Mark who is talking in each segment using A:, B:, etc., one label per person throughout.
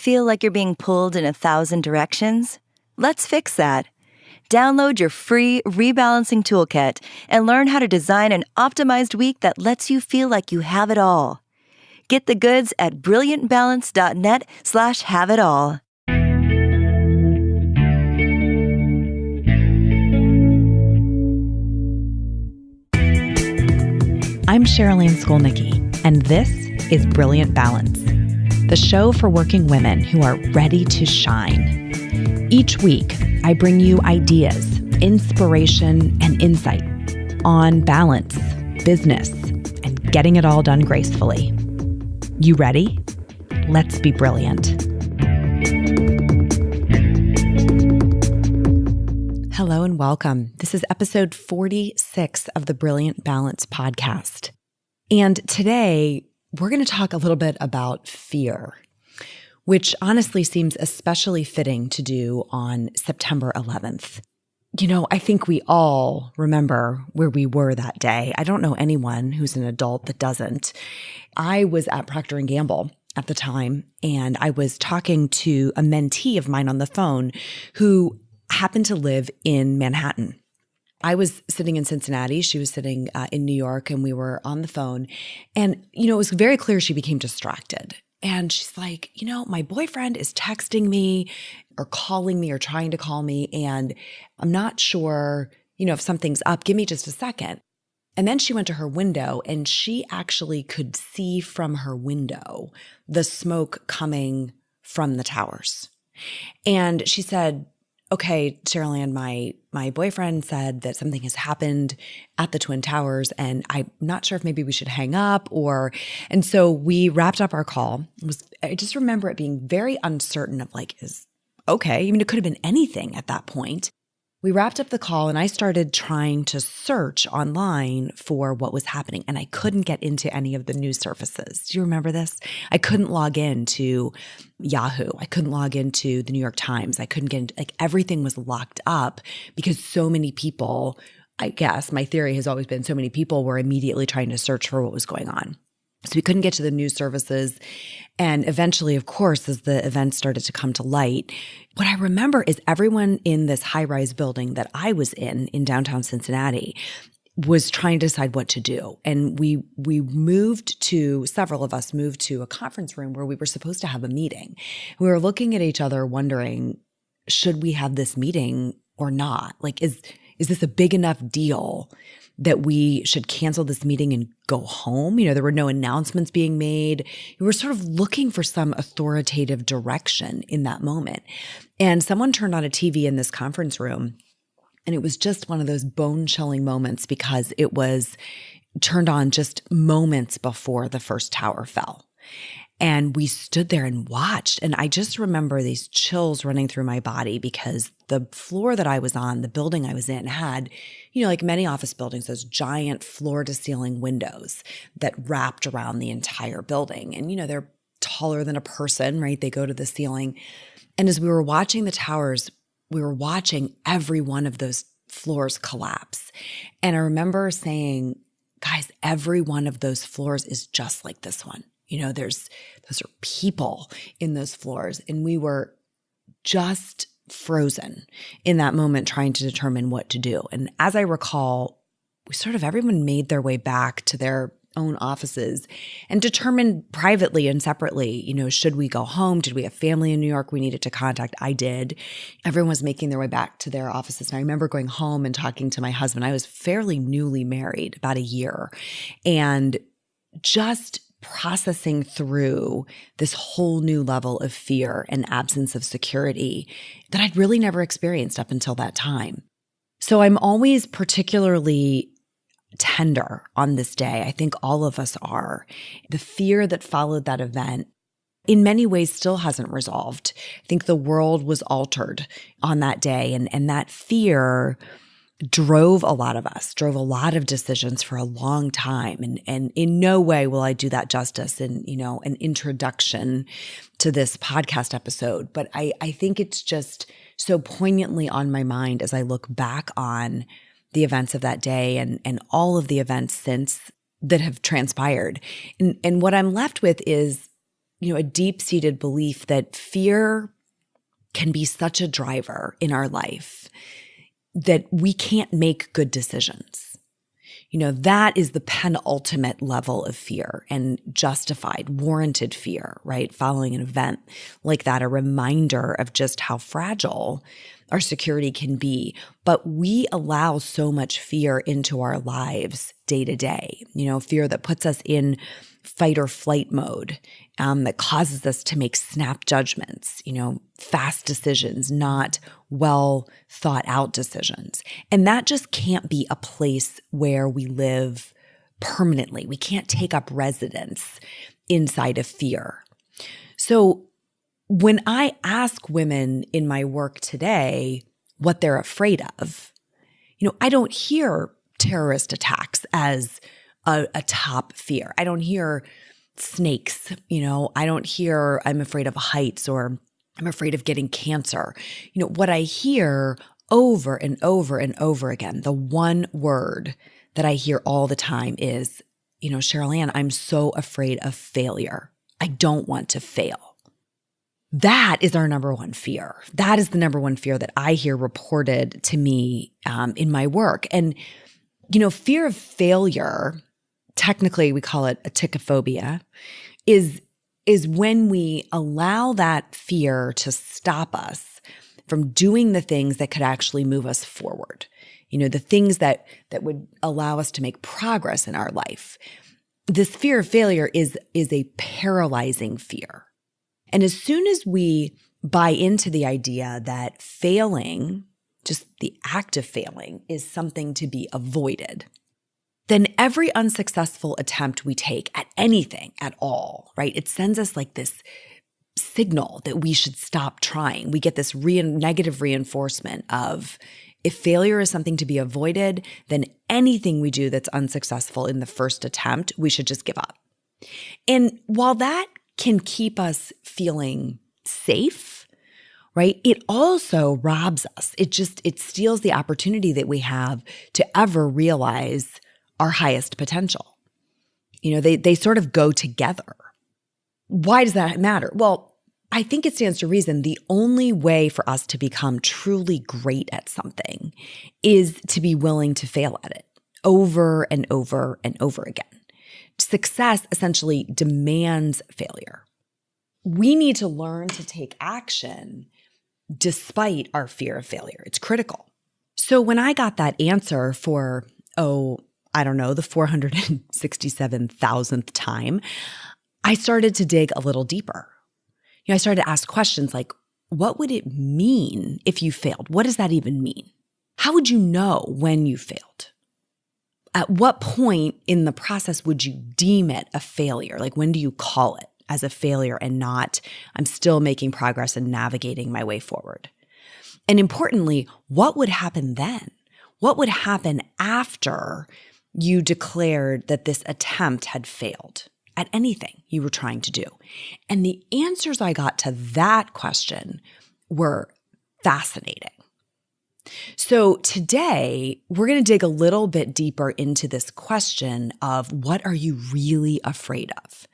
A: Feel like you're being pulled in 1,000 directions? Let's fix that. Download your free rebalancing toolkit and learn how to design an optimized week that lets you feel like you have it all. Get the goods at brilliantbalance.net/have-it-all.
B: I'm Cherylanne Skolnicki, and this is Brilliant Balance, the show for working women who are ready to shine. Each week, I bring you ideas, inspiration, and insight on balance, business, and getting it all done gracefully. You ready? Let's be brilliant. Hello and welcome. This is episode 46 of the Brilliant Balance podcast. And today, we're going to talk a little bit about fear, which honestly seems especially fitting to do on September 11th. You know, I think we all remember where we were that day. I don't know anyone who's an adult that doesn't. I was at Procter & Gamble at the time, and I was talking to a mentee of mine on the phone who happened to live in Manhattan. I was sitting in Cincinnati. She was sitting in New York, and we were on the phone. And, it was very clear she became distracted. And she's like, my boyfriend is texting me or calling me or trying to call me, and I'm not sure, if something's up. Give me just a second. And then she went to her window, and she actually could see from her window the smoke coming from the towers. And she said, okay, Cherylanne, my boyfriend said that something has happened at the Twin Towers, and I'm not sure if maybe we should hang up and so we wrapped up our call. I just remember it being very uncertain of it could have been anything at that point. We wrapped up the call, and I started trying to search online for what was happening, and I couldn't get into any of the news services. Do you remember this? I couldn't log into Yahoo. I couldn't log into the New York Times. I couldn't get into, everything was locked up because so many people, I guess my theory has always been so many people were immediately trying to search for what was going on. So we couldn't get to the news services. And eventually, of course, as the events started to come to light, what I remember is everyone in this high-rise building that I was in downtown Cincinnati was trying to decide what to do. And several of us moved to a conference room where we were supposed to have a meeting. We were looking at each other wondering, should we have this meeting or not? Is this a big enough deal that we should cancel this meeting and go home? There were no announcements being made. We were sort of looking for some authoritative direction in that moment. And someone turned on a TV in this conference room, and it was just one of those bone-chilling moments because it was turned on just moments before the first tower fell. And we stood there and watched. And I just remember these chills running through my body because the floor that I was on, the building I was in, had, like many office buildings, those giant floor-to-ceiling windows that wrapped around the entire building. And, they're taller than a person, right? They go to the ceiling. And as we were watching the towers, we were watching every one of those floors collapse. And I remember saying, guys, every one of those floors is just like this one. Those are people in those floors. And we were just frozen in that moment trying to determine what to do. And as I recall, everyone made their way back to their own offices and determined privately and separately, should we go home? Did we have family in New York we needed to contact? I did. Everyone was making their way back to their offices. And I remember going home and talking to my husband. I was fairly newly married, about a year, and just processing through this whole new level of fear and absence of security that I'd really never experienced up until that time. So I'm always particularly tender on this day. I think all of us are. The fear that followed that event in many ways still hasn't resolved. I think the world was altered on that day, and that fear drove a lot of us, drove a lot of decisions for a long time. And in no way will I do that justice in, an introduction to this podcast episode. But I think it's just so poignantly on my mind as I look back on the events of that day and all of the events since that have transpired. And what I'm left with is a deep-seated belief that fear can be such a driver in our life that we can't make good decisions. That is the penultimate level of fear, and justified, warranted fear, right? Following an event like that, a reminder of just how fragile our security can be. But we allow so much fear into our lives day to day, fear that puts us in fight or flight mode, that causes us to make snap judgments, fast decisions, not well thought out decisions. And that just can't be a place where we live permanently. We can't take up residence inside of fear. So when I ask women in my work today what they're afraid of, I don't hear terrorist attacks as a top fear. I don't hear snakes, I don't hear I'm afraid of heights or I'm afraid of getting cancer. What I hear over and over and over again, the one word that I hear all the time is, Cherylanne, I'm so afraid of failure. I don't want to fail. That is our number one fear. That is the number one fear that I hear reported to me in my work. And, fear of failure, technically we call it atychiphobia, is when we allow that fear to stop us from doing the things that could actually move us forward. The things that would allow us to make progress in our life. This fear of failure is a paralyzing fear. And as soon as we buy into the idea that failing, just the act of failing, is something to be avoided, then every unsuccessful attempt we take at anything at all, right, it sends us like this signal that we should stop trying. We get this negative reinforcement of, if failure is something to be avoided, then anything we do that's unsuccessful in the first attempt, we should just give up. And while that can keep us feeling safe, right, it also robs us. It steals the opportunity that we have to ever realize our highest potential. They sort of go together. Why does that matter? Well, I think it stands to reason the only way for us to become truly great at something is to be willing to fail at it over and over and over again. Success essentially demands failure. We need to learn to take action despite our fear of failure. It's critical. So when I got that answer for, I don't know, the 467,000th time, I started to dig a little deeper. I started to ask questions like, what would it mean if you failed? What does that even mean? How would you know when you failed? At what point in the process would you deem it a failure? Like, when do you call it as a failure and not, I'm still making progress and navigating my way forward? And importantly, what would happen then? What would happen after you declared that this attempt had failed at anything you were trying to do? And the answers I got to that question were fascinating. So today, we're going to dig a little bit deeper into this question of, what are you really afraid of?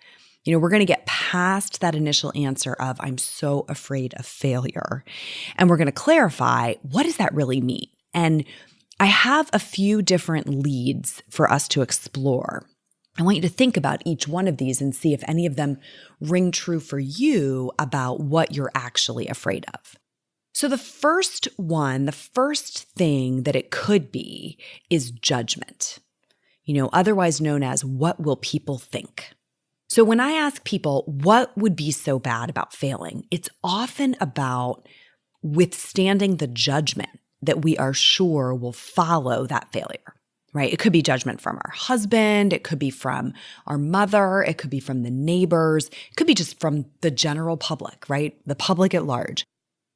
B: We're going to get past that initial answer of, I'm so afraid of failure. And we're going to clarify, what does that really mean? And I have a few different leads for us to explore. I want you to think about each one of these and see if any of them ring true for you about what you're actually afraid of. So the first thing that it could be is judgment, otherwise known as, what will people think? So when I ask people, what would be so bad about failing? It's often about withstanding the judgment that we are sure will follow that failure, right? It could be judgment from our husband. It could be from our mother. It could be from the neighbors. It could be just from the general public, right? The public at large.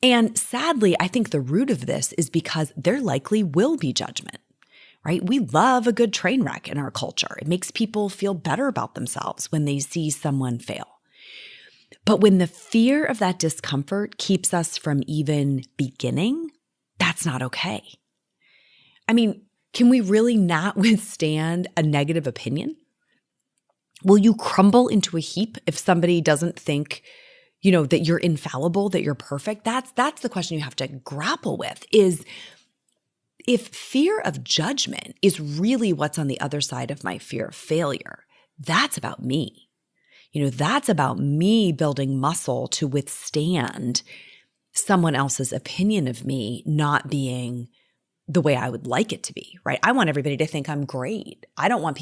B: And sadly, I think the root of this is because there likely will be judgment, right? We love a good train wreck in our culture. It makes people feel better about themselves when they see someone fail. But when the fear of that discomfort keeps us from even beginning, that's not okay. I mean, can we really not withstand a negative opinion? Will you crumble into a heap if somebody doesn't think, that you're infallible, that you're perfect? That's the question you have to grapple with, is if fear of judgment is really what's on the other side of my fear of failure, that's about me. That's about me building muscle to withstand someone else's opinion of me not being the way I would like it to be, right? I want everybody to think I'm great. I don't want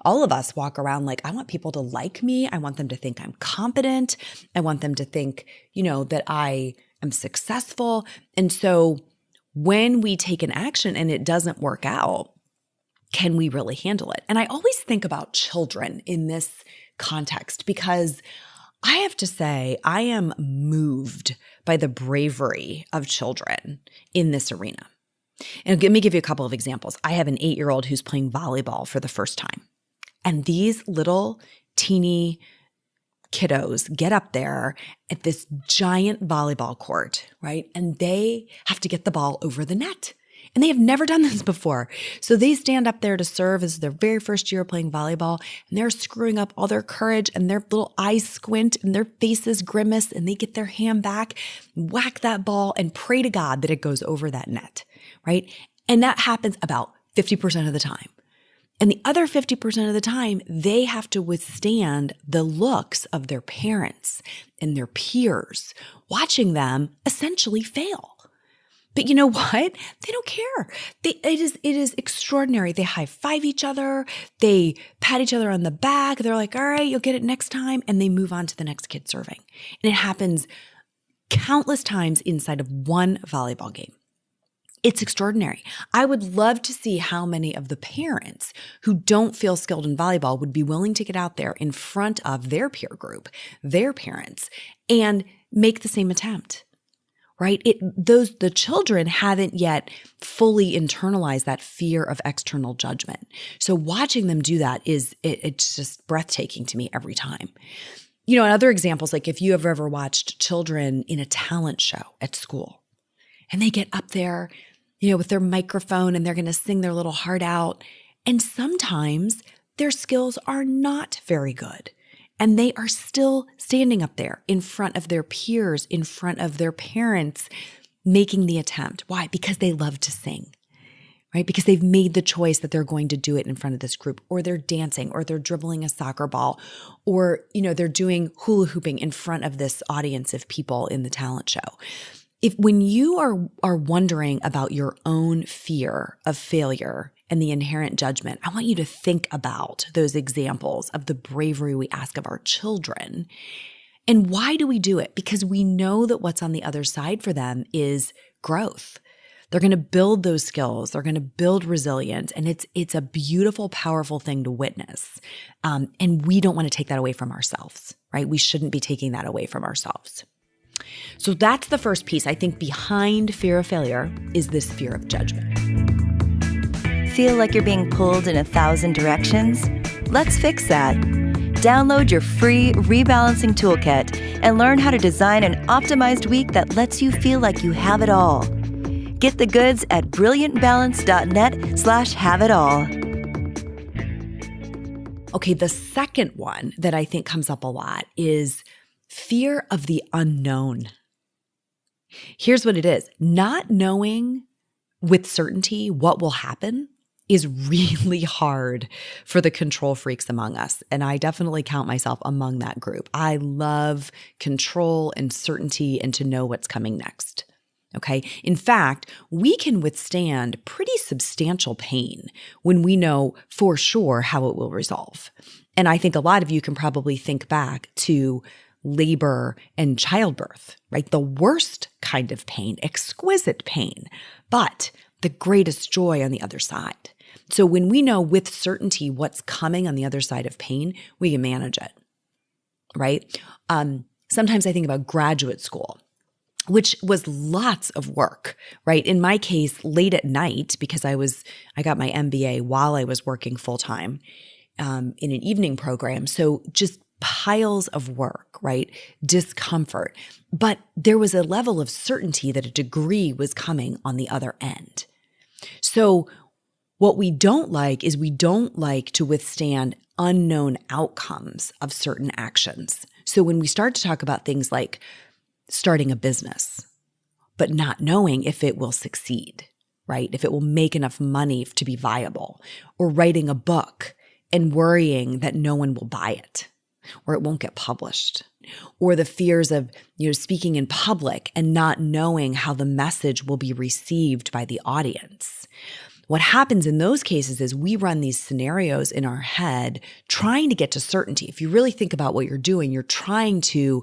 B: all of us walk around like, I want people to like me. I want them to think I'm competent. I want them to think, that I am successful. And so when we take an action and it doesn't work out, can we really handle it? And I always think about children in this context because I have to say, I am moved by the bravery of children in this arena. And let me give you a couple of examples. I have an 8-year-old who's playing volleyball for the first time. And these little teeny kiddos get up there at this giant volleyball court, right? And they have to get the ball over the net. And they have never done this before. So they stand up there to serve as their very first year playing volleyball, and they're screwing up all their courage, and their little eyes squint and their faces grimace, and they get their hand back, whack that ball, and pray to God that it goes over that net, right? And that happens about 50% of the time. And the other 50% of the time, they have to withstand the looks of their parents and their peers, watching them essentially fail. But you know what? They don't care. It is extraordinary. They high-five each other. They pat each other on the back. They're like, all right, you'll get it next time. And they move on to the next kid serving. And it happens countless times inside of one volleyball game. It's extraordinary. I would love to see how many of the parents who don't feel skilled in volleyball would be willing to get out there in front of their peer group, their parents, and make the same attempt. Right? The children haven't yet fully internalized that fear of external judgment. So watching them do that it's just breathtaking to me every time. And other examples, like if you have ever watched children in a talent show at school, and they get up there, with their microphone and they're going to sing their little heart out. And sometimes their skills are not very good. And they are still standing up there in front of their peers, in front of their parents, making the attempt. Why? Because they love to sing, right? Because they've made the choice that they're going to do it in front of this group, or they're dancing, or they're dribbling a soccer ball, or, they're doing hula hooping in front of this audience of people in the talent show. When you are wondering about your own fear of failure and the inherent judgment, I want you to think about those examples of the bravery we ask of our children. And why do we do it? Because we know that what's on the other side for them is growth. They're going to build those skills. They're going to build resilience. And it's a beautiful, powerful thing to witness. And we don't want to take that away from ourselves, right? We shouldn't be taking that away from ourselves. So that's the first piece. I think behind fear of failure is this fear of judgment.
A: Feel like you're being pulled in 1,000 directions? Let's fix that. Download your free rebalancing toolkit and learn how to design an optimized week that lets you feel like you have it all. Get the goods at brilliantbalance.net/have-it-all.
B: Okay, the second one that I think comes up a lot is fear of the unknown. Here's what it is. Not knowing with certainty what will happen is really hard for the control freaks among us. And I definitely count myself among that group. I love control and certainty and to know what's coming next. Okay. In fact, we can withstand pretty substantial pain when we know for sure how it will resolve. And I think a lot of you can probably think back to labor and childbirth, right? The worst kind of pain, exquisite pain, but the greatest joy on the other side. So when we know with certainty what's coming on the other side of pain, we can manage it, right? Sometimes I think about graduate school, which was lots of work, right? In my case, late at night, because I got my MBA while I was working full-time in an evening program. So just piles of work, right? Discomfort. But there was a level of certainty that a degree was coming on the other end. So What we don't like is we don't like to withstand unknown outcomes of certain actions. So when we start to talk about things like starting a business, but not knowing if it will succeed, right? If it will make enough money to be viable, or writing a book and worrying that no one will buy it, or it won't get published, or the fears of, speaking in public and not knowing how the message will be received by the audience. What happens in those cases is we run these scenarios in our head trying to get to certainty. If you really think about what you're doing, you're trying to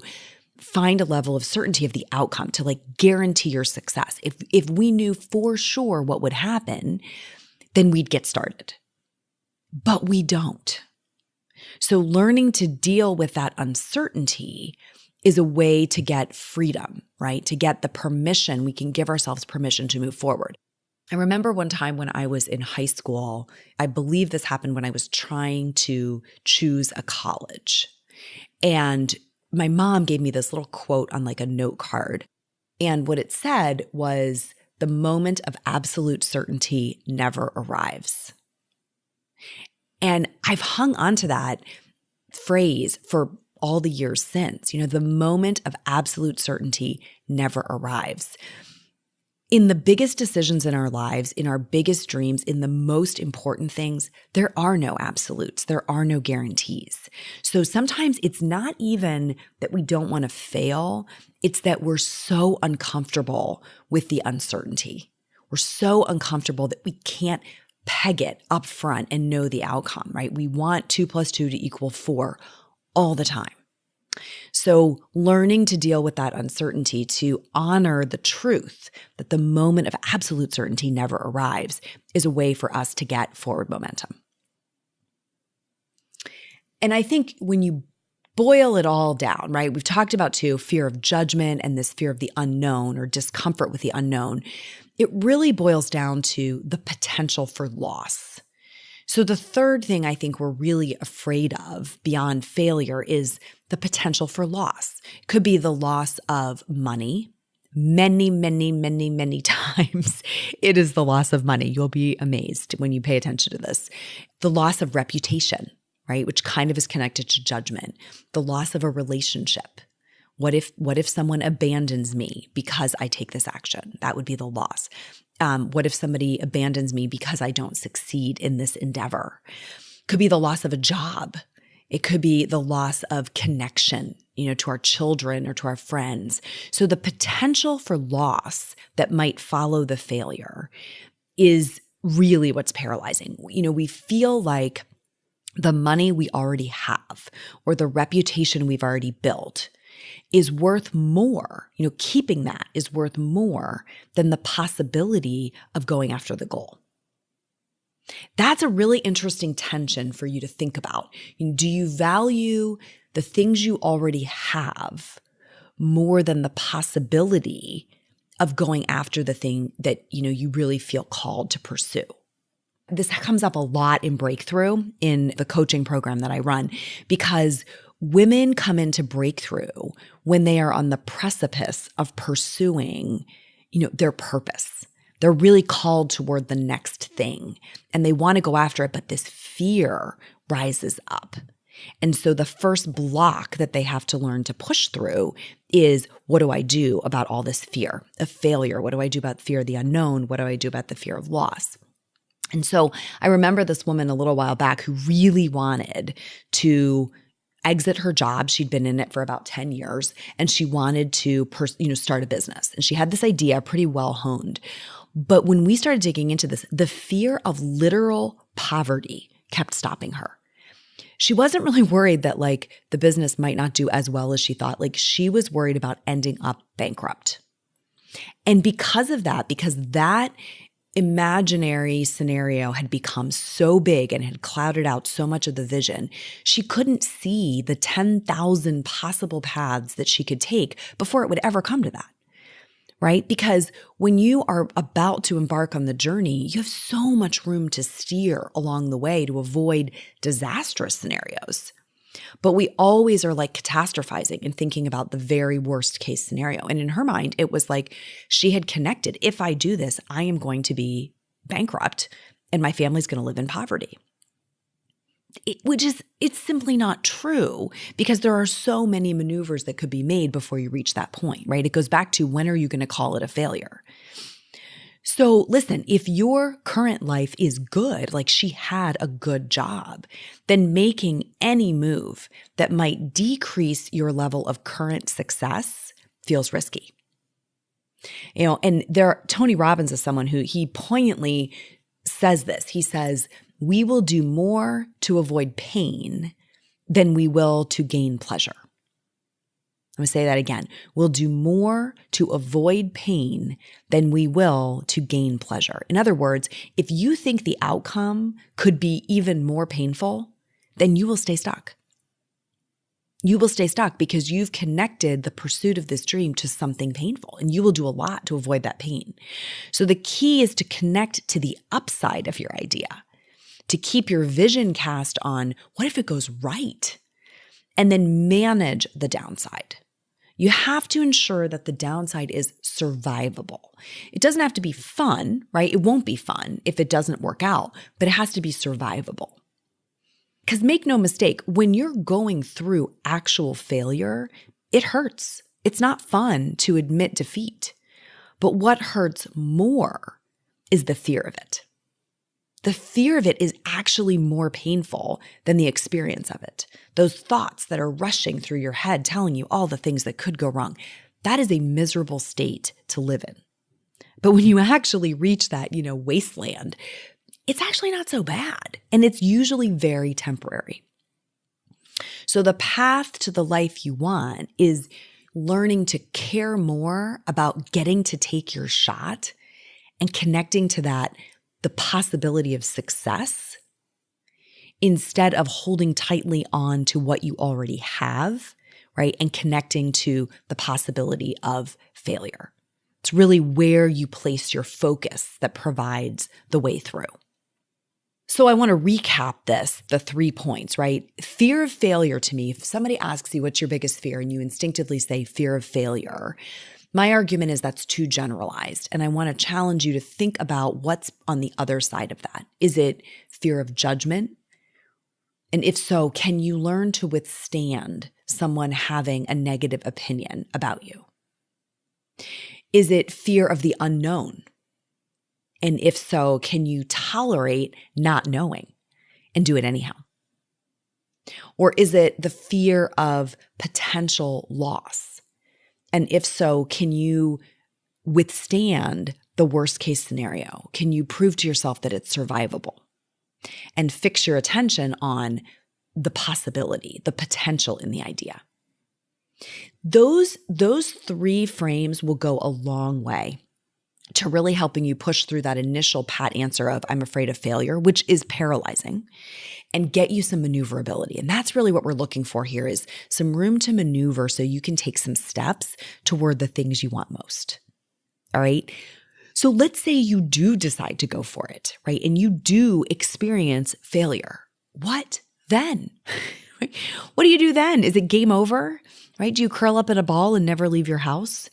B: find a level of certainty of the outcome to guarantee your success. If we knew for sure what would happen, then we'd get started. But we don't. So learning to deal with that uncertainty is a way to get freedom, right? To get the permission, we can give ourselves permission to move forward. I remember one time when I was in high school, I believe this happened when I was trying to choose a college. And my mom gave me this little quote on a note card. And what it said was, "The moment of absolute certainty never arrives." And I've hung on to that phrase for all the years since. The moment of absolute certainty never arrives. In the biggest decisions in our lives, in our biggest dreams, in the most important things, there are no absolutes. There are no guarantees. So sometimes it's not even that we don't want to fail. It's that we're so uncomfortable with the uncertainty. We're so uncomfortable that we can't peg it up front and know the outcome, right? We want 2 + 2 = 4 all the time. So learning to deal with that uncertainty, to honor the truth that the moment of absolute certainty never arrives, is a way for us to get forward momentum. And I think when you boil it all down, right? We've talked about fear of judgment and this fear of the unknown, or discomfort with the unknown. It really boils down to the potential for loss. So the third thing I think we're really afraid of beyond failure is the potential for loss. It could be the loss of money. Many, many, many, many times it is the loss of money. You'll be amazed when you pay attention to this. The loss of reputation, right? Which kind of is connected to judgment. The loss of a relationship. What if someone abandons me because I take this action? That would be the loss. What if somebody abandons me because I don't succeed in this endeavor? Could be the loss of a job. It could be the loss of connection, to our children or to our friends. So the potential for loss that might follow the failure is really what's paralyzing. We feel like the money we already have or the reputation we've already built is worth more, keeping that is worth more than the possibility of going after the goal. That's a really interesting tension for you to think about. Do you value the things you already have more than the possibility of going after the thing that, you really feel called to pursue? This comes up a lot in Breakthrough, in the coaching program that I run, because women come into Breakthrough when they are on the precipice of pursuing, their purpose. They're really called toward the next thing and they want to go after it, but this fear rises up. And so the first block that they have to learn to push through is, what do I do about all this fear of failure? What do I do about the fear of the unknown? What do I do about the fear of loss? And so I remember this woman a little while back who really wanted to exit her job. She'd been in it for about 10 years and she wanted to start a business. And she had this idea pretty well honed. But when we started digging into this, the fear of literal poverty kept stopping her. She wasn't really worried that the business might not do as well as she thought. She was worried about ending up bankrupt. And because of that, because that imaginary scenario had become so big and had clouded out so much of the vision, she couldn't see the 10,000 possible paths that she could take before it would ever come to that, right? Because when you are about to embark on the journey, you have so much room to steer along the way to avoid disastrous scenarios. But we always are catastrophizing and thinking about the very worst case scenario. And in her mind, it was she had connected, if I do this, I am going to be bankrupt and my family's going to live in poverty. It's simply not true, because there are so many maneuvers that could be made before you reach that point, right? It goes back to, when are you going to call it a failure? So listen, if your current life is good, like she had a good job, then making any move that might decrease your level of current success feels risky. And Tony Robbins is someone who, he poignantly says this. He says, we will do more to avoid pain than we will to gain pleasure. I'm going to say that again. We'll do more to avoid pain than we will to gain pleasure. In other words, if you think the outcome could be even more painful, then you will stay stuck. You will stay stuck because you've connected the pursuit of this dream to something painful, and you will do a lot to avoid that pain. So the key is to connect to the upside of your idea, to keep your vision cast on what if it goes right, and then manage the downside. You have to ensure that the downside is survivable. It doesn't have to be fun, right? It won't be fun if it doesn't work out, but it has to be survivable. Because make no mistake, when you're going through actual failure, it hurts. It's not fun to admit defeat. But what hurts more is the fear of it. The fear of it is actually more painful than the experience of it. Those thoughts that are rushing through your head telling you all the things that could go wrong, that is a miserable state to live in. But when you actually reach that, wasteland, it's actually not so bad. And it's usually very temporary. So the path to the life you want is learning to care more about getting to take your shot and connecting to that, the possibility of success, instead of holding tightly on to what you already have, right? And connecting to the possibility of failure. It's really where you place your focus that provides the way through. So I want to recap the 3 points, right? Fear of failure to me, if somebody asks you what's your biggest fear and you instinctively say fear of failure, my argument is that's too generalized. And I want to challenge you to think about what's on the other side of that. Is it fear of judgment? And if so, can you learn to withstand someone having a negative opinion about you? Is it fear of the unknown? And if so, can you tolerate not knowing and do it anyhow? Or is it the fear of potential loss? And if so, can you withstand the worst case scenario? Can you prove to yourself that it's survivable? And fix your attention on the possibility, the potential in the idea. Those 3 frames will go a long way to really helping you push through that initial pat answer of I'm afraid of failure, which is paralyzing, and get you some maneuverability. And that's really what we're looking for here, is some room to maneuver so you can take some steps toward the things you want most. All right. So let's say you do decide to go for it, right? And you do experience failure. What then? What do you do then? Is it game over, right? Do you curl up in a ball and never leave your house?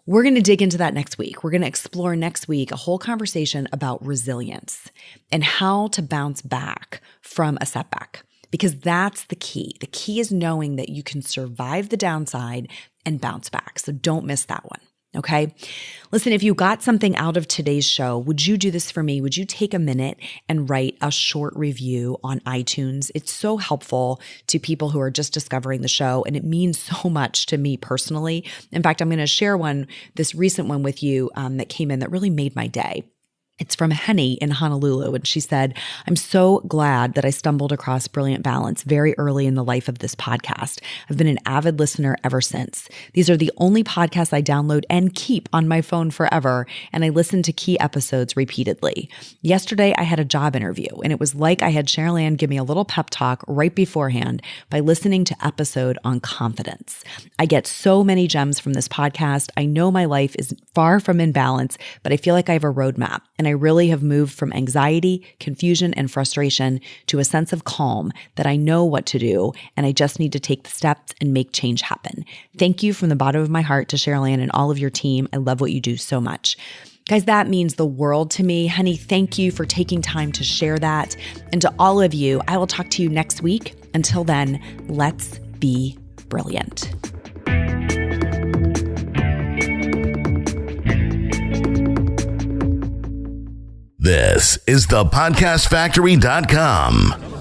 B: We're going to dig into that next week. We're going to explore next week a whole conversation about resilience and how to bounce back from a setback, because that's the key. The key is knowing that you can survive the downside and bounce back. So don't miss that one. Okay. Listen, if you got something out of today's show, would you do this for me? Would you take a minute and write a short review on iTunes? It's so helpful to people who are just discovering the show, and it means so much to me personally. In fact, I'm going to share this recent one with you that came in that really made my day. It's from Henny in Honolulu, and she said, I'm so glad that I stumbled across Brilliant Balance very early in the life of this podcast. I've been an avid listener ever since. These are the only podcasts I download and keep on my phone forever, and I listen to key episodes repeatedly. Yesterday, I had a job interview, and it was like I had Cherylanne give me a little pep talk right beforehand by listening to episode on confidence. I get so many gems from this podcast. I know my life is far from in balance, but I feel like I have a roadmap, and I really have moved from anxiety, confusion, and frustration to a sense of calm that I know what to do, and I just need to take the steps and make change happen. Thank you from the bottom of my heart to Cherylanne and all of your team. I love what you do so much. Guys, that means the world to me. Honey, thank you for taking time to share that. And to all of you, I will talk to you next week. Until then, let's be brilliant.
C: This is thepodcastfactory.com.